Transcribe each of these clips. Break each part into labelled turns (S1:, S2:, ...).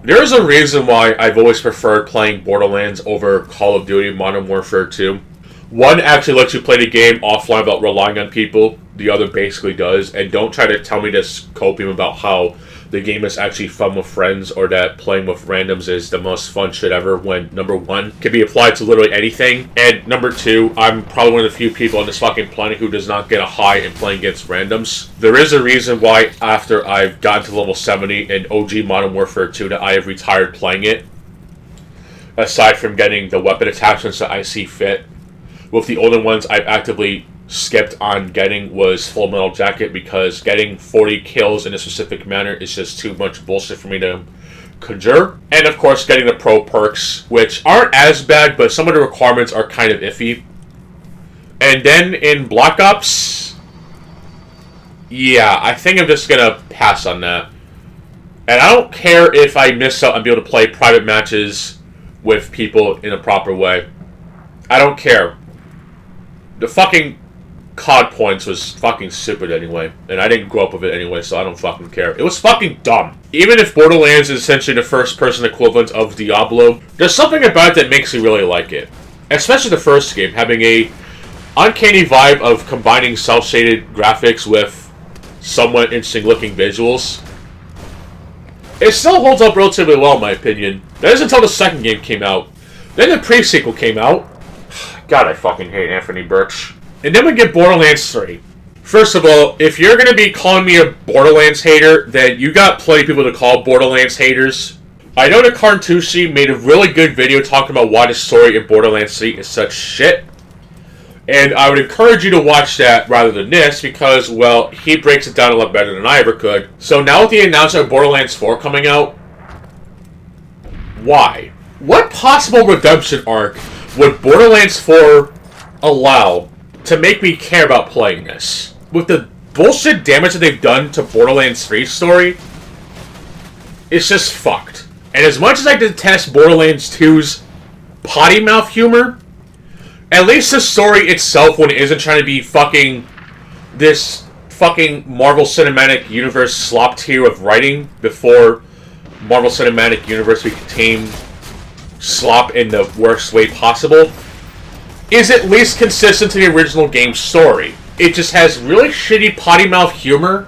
S1: There's a reason why I've always preferred playing Borderlands over Call of Duty Modern Warfare 2. One actually lets you play the game offline without relying on people. The other basically does. And don't try to tell me this copium about how the game is actually fun with friends or that playing with randoms is the most fun shit ever when, number one, can be applied to literally anything. And number two, I'm probably one of the few people on this fucking planet who does not get a high in playing against randoms. There is a reason why after I've gotten to level 70 in OG Modern Warfare 2 that I have retired playing it. Aside from getting the weapon attachments that I see fit. With the older ones, I've actively skipped on getting was Full Metal Jacket because getting 40 kills in a specific manner is just too much bullshit for me to conjure. And of course, getting the pro perks, which aren't as bad, but some of the requirements are kind of iffy. And then in Black Ops, yeah, I think I'm just gonna pass on that. And I don't care if I miss out on being able to play private matches with people in a proper way. I don't care. The fucking COD points was fucking stupid anyway, and I didn't grow up with it anyway, so I don't fucking care. It was fucking dumb. Even if Borderlands is essentially the first-person equivalent of Diablo, there's something about it that makes me really like it. Especially the first game, having a uncanny vibe of combining cel-shaded graphics with somewhat interesting-looking visuals. It still holds up relatively well, in my opinion. That is until the second game came out. Then the pre-sequel came out. God, I fucking hate Anthony Birch. And then we get Borderlands 3. First of all, if you're going to be calling me a Borderlands hater, then you got plenty of people to call Borderlands haters. I know that Cartucci made a really good video talking about why the story in Borderlands 3 is such shit. And I would encourage you to watch that rather than this because, well, he breaks it down a lot better than I ever could. So now with the announcement of Borderlands 4 coming out, why? What possible redemption arc would Borderlands 4 allow to make me care about playing this? With the bullshit damage that they've done to Borderlands 3's story, it's just fucked. And as much as I detest Borderlands 2's potty mouth humor, at least the story itself, when it isn't trying to be fucking this fucking Marvel Cinematic Universe slop tier of writing before Marvel Cinematic Universe became slop in the worst way possible, is at least consistent to the original game's story. It just has really shitty potty mouth humor,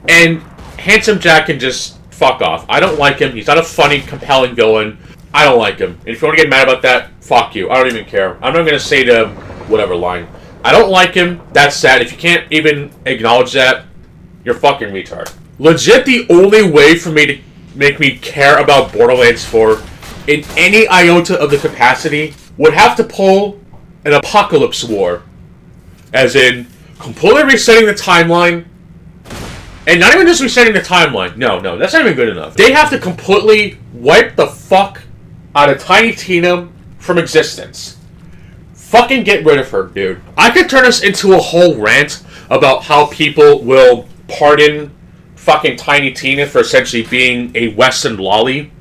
S1: and Handsome Jack can just fuck off. I don't like him. He's not a funny, compelling villain. I don't like him. And if you want to get mad about that, fuck you. I don't even care. I'm not going to say the whatever line. I don't like him. That's sad. If you can't even acknowledge that, you're fucking retard. Legit, the only way for me to make me care about Borderlands 4 in any iota of the capacity would have to pull an Apocalypse War. As in, completely resetting the timeline. And not even just resetting the timeline. No, that's not even good enough. They have to completely wipe the fuck out of Tiny Tina from existence. Fucking get rid of her, dude. I could turn this into a whole rant about how people will pardon fucking Tiny Tina for essentially being a Western lolly.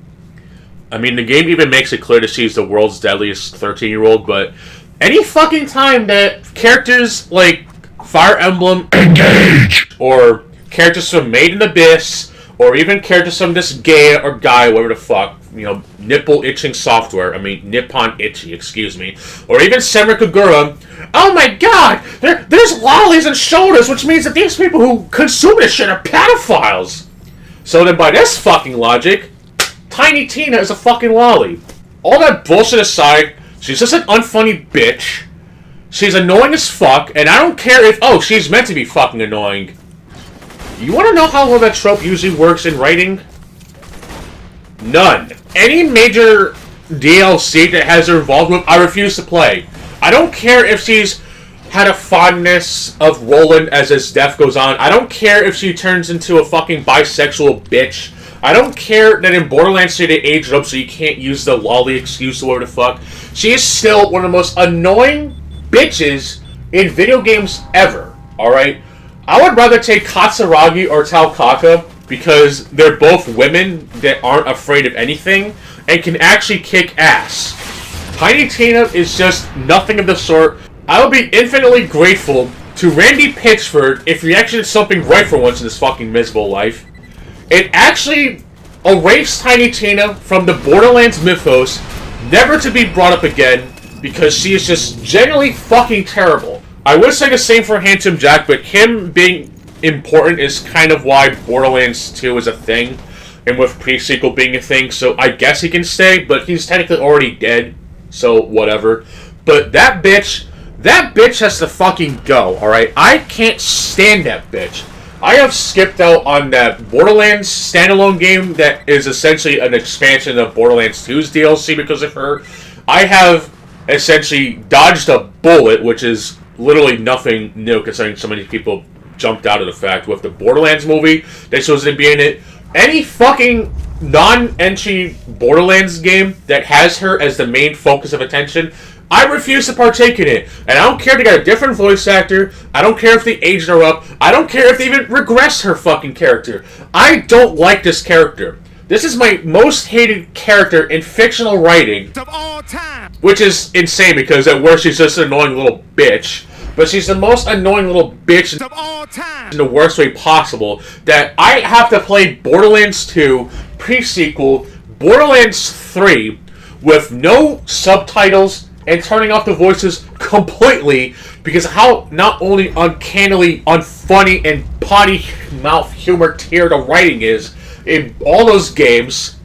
S1: I mean, the game even makes it clear that she's the world's deadliest 13-year-old, but any fucking time that characters like Fire Emblem Engage or characters from Made in Abyss or even characters from this gay or guy, whatever the fuck, you know, nipple itching software, Nippon Itchy, excuse me, or even Senran Kagura, oh my god, there's lollies and shoulders, which means that these people who consume this shit are pedophiles. So then by this fucking logic, Tiny Tina is a fucking lolly. All that bullshit aside, she's just an unfunny bitch. She's annoying as fuck, and I don't care if, oh, she's meant to be fucking annoying. You want to know how well that trope usually works in writing? None. Any major DLC that has her involved with, I refuse to play. I don't care if she's had a fondness of Roland as his death goes on. I don't care if she turns into a fucking bisexual bitch. I don't care that in Borderlands 3 they aged up so you can't use the lolly excuse or whatever the fuck. She is still one of the most annoying bitches in video games ever, alright? I would rather take Katsuragi or Talkaka because they're both women that aren't afraid of anything and can actually kick ass. Tiny Tina is just nothing of the sort. I would be infinitely grateful to Randy Pitchford if he actually did something right for once in his fucking miserable life. And actually Erase Tiny Tina from the Borderlands mythos, never to be brought up again, because she is just genuinely fucking terrible. I would say the same for Handsome Jack, but him being important is kind of why Borderlands 2 is a thing, and with pre-sequel being a thing, so I guess he can stay, but he's technically already dead, so whatever. But that bitch has to fucking go, alright? I can't stand that bitch. I have skipped out on that Borderlands standalone game that is essentially an expansion of Borderlands 2's DLC because of her. I have essentially dodged a bullet, which is literally nothing new considering so many people jumped out of the fact with the Borderlands movie. They supposed to be in it. Any fucking non-entry Borderlands game that has her as the main focus of attention, I refuse to partake in it. And I don't care if they got a different voice actor. I don't care if they aged her up. I don't care if they even regress her fucking character. I don't like this character. This is my most hated character in fictional writing
S2: of all time.
S1: Which is insane because at worst she's just an annoying little bitch. But she's the most annoying little bitch
S2: of all time.
S1: In the worst way possible. That I have to play Borderlands 2, pre-sequel, Borderlands 3, with no subtitles, and turning off the voices completely because how not only uncannily unfunny and potty mouth humor tier the writing is in all those games,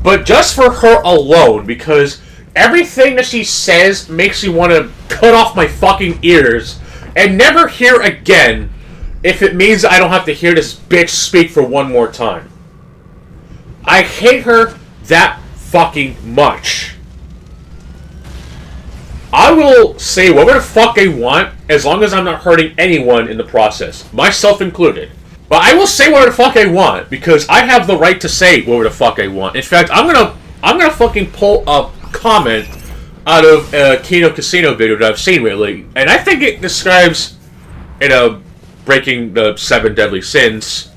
S1: but just for her alone because everything that she says makes me want to cut off my fucking ears and never hear again if it means I don't have to hear this bitch speak for one more time. I hate her that fucking much. I will say whatever the fuck I want, as long as I'm not hurting anyone in the process, myself included. But I will say whatever the fuck I want, because I have the right to say whatever the fuck I want. In fact, I'm gonna fucking pull a comment out of a Kino Casino video that I've seen lately, and I think it describes, in a breaking the 7 deadly sins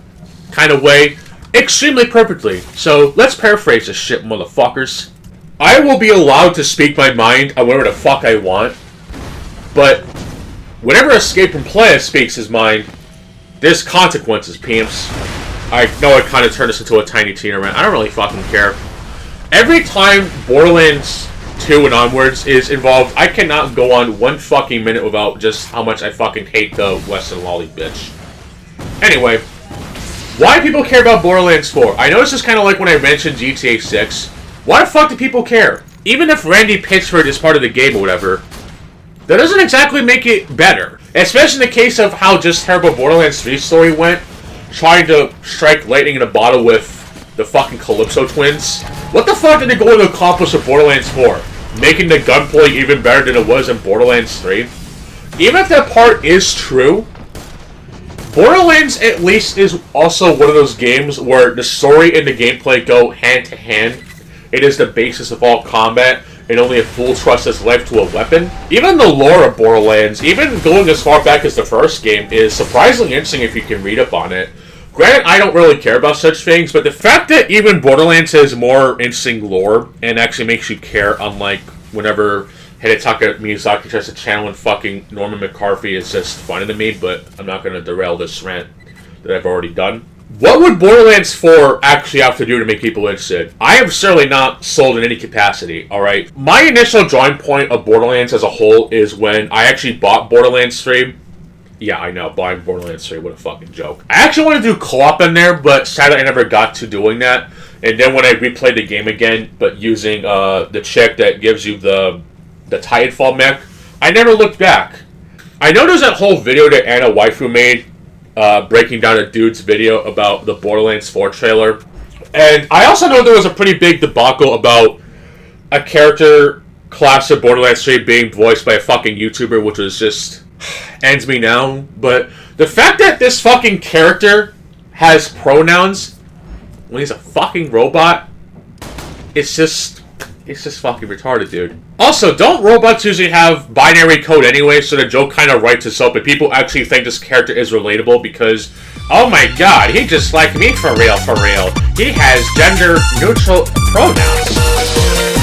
S1: kind of way, extremely perfectly. So let's paraphrase this shit, motherfuckers. I will be allowed to speak my mind on whatever the fuck I want, but whenever Escape from Playa speaks his mind, there's consequences, pimps. I know I kind of turned this into a Tiny Tina rant. I don't really fucking care. Every time Borderlands 2 and onwards is involved, I cannot go on 1 fucking minute without just how much I fucking hate the Western Lolly bitch. Anyway, why people care about Borderlands 4? I know this is kind of like when I mentioned GTA 6. Why the fuck do people care? Even if Randy Pitchford is part of the game or whatever, that doesn't exactly make it better. Especially in the case of how just terrible Borderlands 3 story went, trying to strike lightning in a bottle with the fucking Calypso twins. What the fuck did they go to accomplish with Borderlands 4? Making the gunplay even better than it was in Borderlands 3? Even if that part is true, Borderlands at least is also one of those games where the story and the gameplay go hand to hand. It is the basis of all combat, and only a fool trusts his life to a weapon. Even the lore of Borderlands, even going as far back as the first game, is surprisingly interesting if you can read up on it. Granted, I don't really care about such things, but the fact that even Borderlands has more interesting lore and actually makes you care, unlike whenever Hidetaka Miyazaki tries to channel fucking Norman McCarthy, is just funny to me, but I'm not going to derail this rant that I've already done. What would Borderlands 4 actually have to do to make people interested? I am certainly not sold in any capacity, alright? My initial drawing point of Borderlands as a whole is when I actually bought Borderlands 3. Yeah, I know, buying Borderlands 3, what a fucking joke. I actually wanted to do co-op in there, but sadly I never got to doing that. And then when I replayed the game again, but using the chick that gives you the Titanfall mech, I never looked back. I know there's that whole video that Anna Waifu made, breaking down a dude's video about the Borderlands 4 trailer. And I also know there was a pretty big debacle about a character class of Borderlands 3 being voiced by a fucking YouTuber, which was just ends me now. But the fact that this fucking character has pronouns when he's a fucking robot, it's just fucking retarded, dude. Also, don't robots usually have binary code anyway, so the joke kind of writes itself, but people actually think this character is relatable because, oh my god, he just like me for real, for real. He has gender-neutral pronouns.